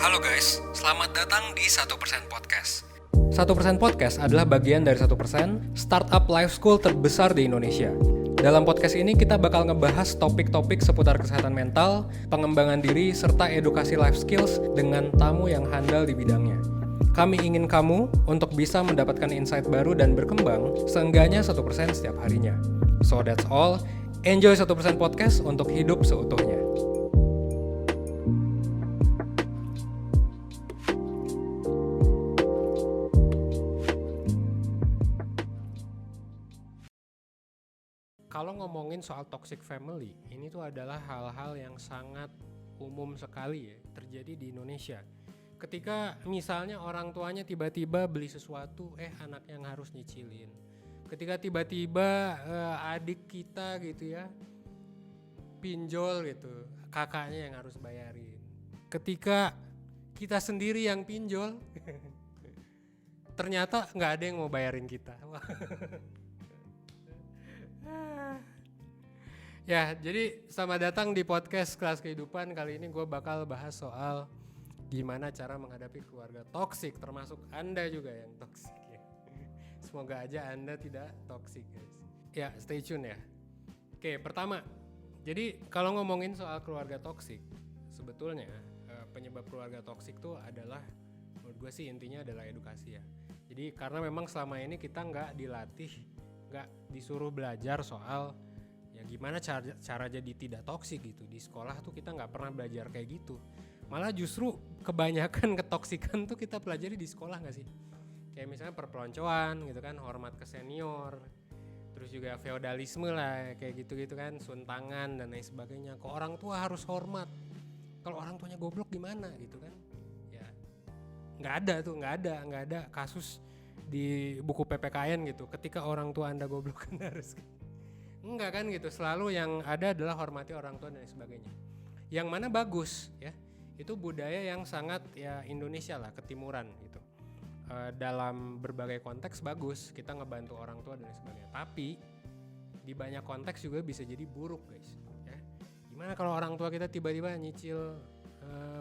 Halo guys, selamat datang di 1% Podcast. 1% Podcast adalah bagian dari 1% startup life school terbesar di Indonesia. Dalam podcast ini kita bakal ngebahas topik-topik seputar kesehatan mental, pengembangan diri, serta edukasi life skills dengan tamu yang handal di bidangnya. Kami ingin kamu untuk bisa mendapatkan insight baru dan berkembang seenggaknya 1% setiap harinya. So that's all, enjoy 1% Podcast untuk hidup seutuhnya. Kalau ngomongin soal toxic family, ini tuh adalah hal-hal yang sangat umum sekali ya terjadi di Indonesia. Ketika misalnya orang tuanya tiba-tiba beli sesuatu, anaknya yang harus nyicilin. Ketika tiba-tiba adik kita gitu ya pinjol gitu, kakaknya yang harus bayarin. Ketika kita sendiri yang pinjol, ternyata nggak ada yang mau bayarin kita. Ya, jadi selamat datang di podcast Kelas Kehidupan. Kali ini gue bakal bahas soal gimana cara menghadapi keluarga toksik, termasuk Anda juga yang toksik ya. Semoga aja Anda tidak toksik guys. Ya, stay tune ya. Oke, pertama, jadi kalau ngomongin soal keluarga toksik, sebetulnya penyebab keluarga toksik tuh adalah, menurut gue sih intinya adalah edukasi ya. Jadi karena memang selama ini kita nggak dilatih, nggak disuruh belajar soal ya gimana cara jadi tidak toksik gitu. Di sekolah tuh kita nggak pernah belajar kayak gitu. Malah justru kebanyakan ketoksikan tuh kita pelajari di sekolah nggak sih? Kayak misalnya perpeloncoan gitu kan, hormat ke senior, terus juga feodalisme lah kayak gitu-gitu kan, suntangan dan lain sebagainya. Kok orang tua harus hormat? Kalau orang tuanya goblok gimana gitu kan? Ya nggak ada kasus di buku PPKN gitu. Ketika orang tua Anda goblok kan harus enggak kan gitu, selalu yang ada adalah hormati orang tua dan sebagainya. Yang mana bagus ya, itu budaya yang sangat ya Indonesia lah, ketimuran gitu. Dalam berbagai konteks bagus, kita ngebantu orang tua dan sebagainya. Tapi di banyak konteks juga bisa jadi buruk guys. Ya. Gimana kalau orang tua kita tiba-tiba nyicil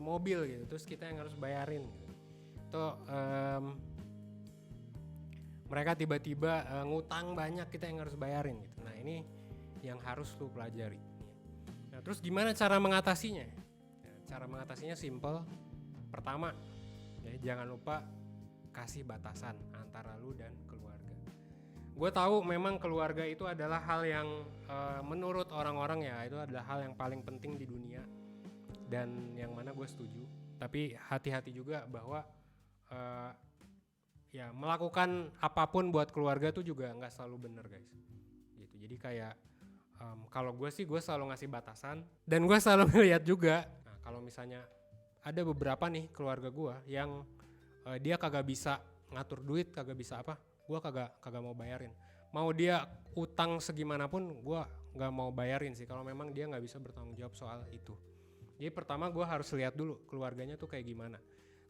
mobil gitu, terus kita yang harus bayarin gitu. Atau mereka tiba-tiba ngutang banyak, kita yang harus bayarin gitu. Nah ini yang harus lu pelajari. Nah terus gimana cara mengatasinya? Ya, cara mengatasinya simple. Pertama, ya, jangan lupa kasih batasan antara lu dan keluarga. Gue tahu memang keluarga itu adalah hal yang menurut orang-orang ya itu adalah hal yang paling penting di dunia dan yang mana gue setuju. Tapi hati-hati juga bahwa ya melakukan apapun buat keluarga tuh juga nggak selalu benar guys. Gitu. Jadi kayak kalau gue sih gue selalu ngasih batasan dan gue selalu ngeliat juga. Nah, kalau misalnya ada beberapa nih keluarga gue yang dia kagak bisa ngatur duit, kagak bisa apa, gue kagak mau bayarin. Mau dia utang segimanapun gue nggak mau bayarin sih kalau memang dia nggak bisa bertanggung jawab soal itu. Jadi pertama gue harus lihat dulu keluarganya tuh kayak gimana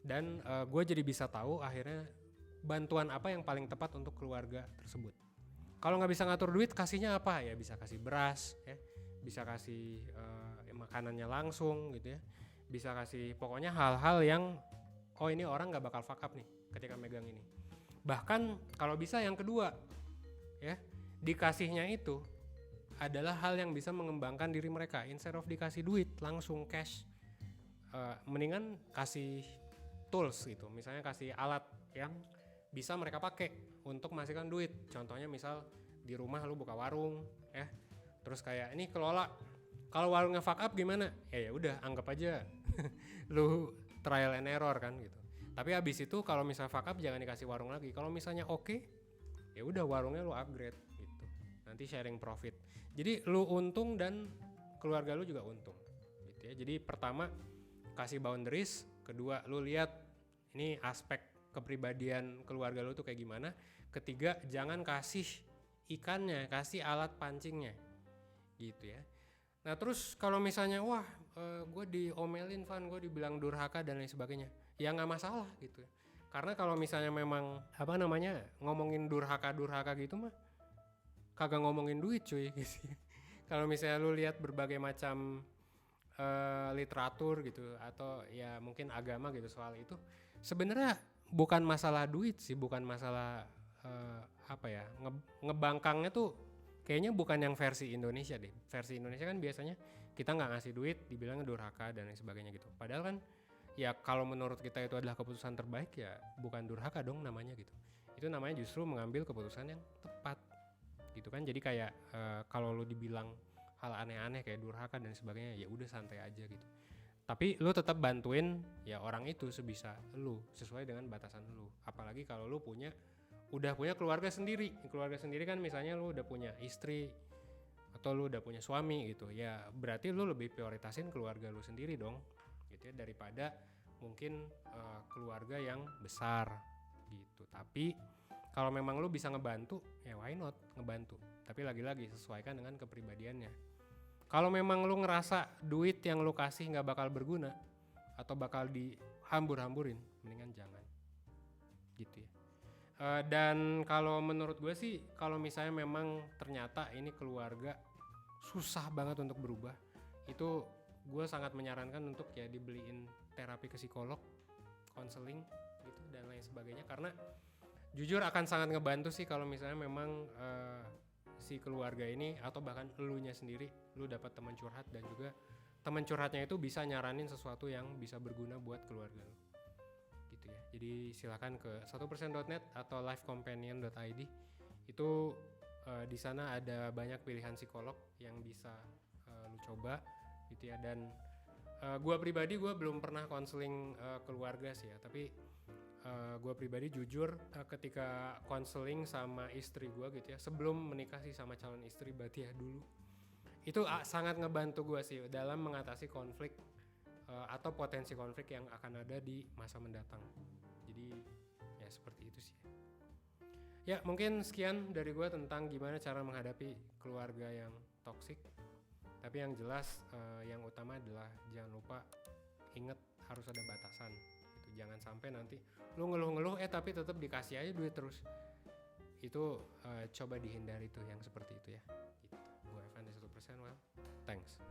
dan gue jadi bisa tahu akhirnya bantuan apa yang paling tepat untuk keluarga tersebut. Kalau nggak bisa ngatur duit, kasihnya apa ya? Bisa kasih beras, ya, bisa kasih makanannya langsung, gitu ya. Bisa kasih pokoknya hal-hal yang ini orang nggak bakal fuck up nih ketika megang ini. Bahkan kalau bisa yang kedua, ya, dikasihnya itu adalah hal yang bisa mengembangkan diri mereka. Instead of dikasih duit langsung cash, mendingan kasih tools gitu. Misalnya kasih alat yang bisa mereka pakai untuk menghasilkan duit. Contohnya misal di rumah lu buka warung ya. Terus kayak ini kelola. Kalau warungnya fuck up gimana? Ya udah anggap aja lu trial and error kan gitu. Tapi habis itu kalau misalnya fuck up jangan dikasih warung lagi. Kalau misalnya oke, ya udah warungnya lu upgrade gitu. Nanti sharing profit. Jadi lu untung dan keluarga lu juga untung gitu ya. Jadi pertama kasih boundaries, kedua lu lihat ini aspek kepribadian keluarga lu tuh kayak gimana. Ketiga, jangan kasih ikannya, kasih alat pancingnya gitu ya. Nah terus kalau misalnya gue diomelin Van, gue dibilang durhaka dan lain sebagainya, ya gak masalah gitu. Karena kalau misalnya memang ngomongin durhaka gitu mah kagak ngomongin duit cuy gitu. Kalau misalnya lu lihat berbagai macam literatur gitu atau ya mungkin agama gitu soal itu, sebenarnya bukan masalah duit sih, bukan masalah apa ya, ngebangkangnya tuh kayaknya bukan yang versi Indonesia deh. Versi Indonesia kan biasanya kita nggak ngasih duit dibilangnya durhaka dan lain sebagainya gitu, padahal kan ya kalau menurut kita itu adalah keputusan terbaik, ya bukan durhaka dong namanya gitu. Itu namanya justru mengambil keputusan yang tepat gitu kan. Jadi kayak kalau lu dibilang hal aneh-aneh kayak durhaka dan sebagainya, ya udah santai aja gitu. Tapi lu tetap bantuin ya orang itu sebisa lu, sesuai dengan batasan lu. Apalagi kalau lu udah punya keluarga sendiri. Keluarga sendiri kan misalnya lu udah punya istri atau lu udah punya suami gitu. Ya berarti lu lebih prioritasin keluarga lu sendiri dong gitu ya, daripada mungkin keluarga yang besar gitu. Tapi kalau memang lu bisa ngebantu, ya why not ngebantu. Tapi lagi-lagi sesuaikan dengan kepribadiannya. Kalau memang lu ngerasa duit yang lu kasih nggak bakal berguna atau bakal dihambur-hamburin, mendingan jangan gitu ya. Dan kalau menurut gue sih, kalau misalnya memang ternyata ini keluarga susah banget untuk berubah, itu gue sangat menyarankan untuk ya dibeliin terapi ke psikolog, konseling gitu dan lain sebagainya, karena jujur akan sangat ngebantu sih kalau misalnya memang si keluarga ini atau bahkan elunya sendiri, lu dapat teman curhat dan juga teman curhatnya itu bisa nyaranin sesuatu yang bisa berguna buat keluarga lu gitu ya. Jadi silakan ke 1%.net atau lifecompanion.id. Itu di sana ada banyak pilihan psikolog yang bisa lu coba gitu ya. Dan gue pribadi gue belum pernah konseling keluarga sih ya, tapi gue pribadi jujur ketika konseling sama istri gue gitu ya, sebelum menikah sih sama calon istri berarti ya dulu, itu sangat ngebantu gue sih dalam mengatasi konflik atau potensi konflik yang akan ada di masa mendatang. Jadi ya seperti itu sih. Ya mungkin sekian dari gue tentang gimana cara menghadapi keluarga yang toksik. Tapi yang jelas yang utama adalah jangan lupa ingat harus ada batasan gitu. Jangan sampai nanti lu ngeluh-ngeluh tapi tetap dikasih aja duit terus. Itu coba dihindari tuh yang seperti itu ya gitu. Gue Evan dari 1%. Well, thanks.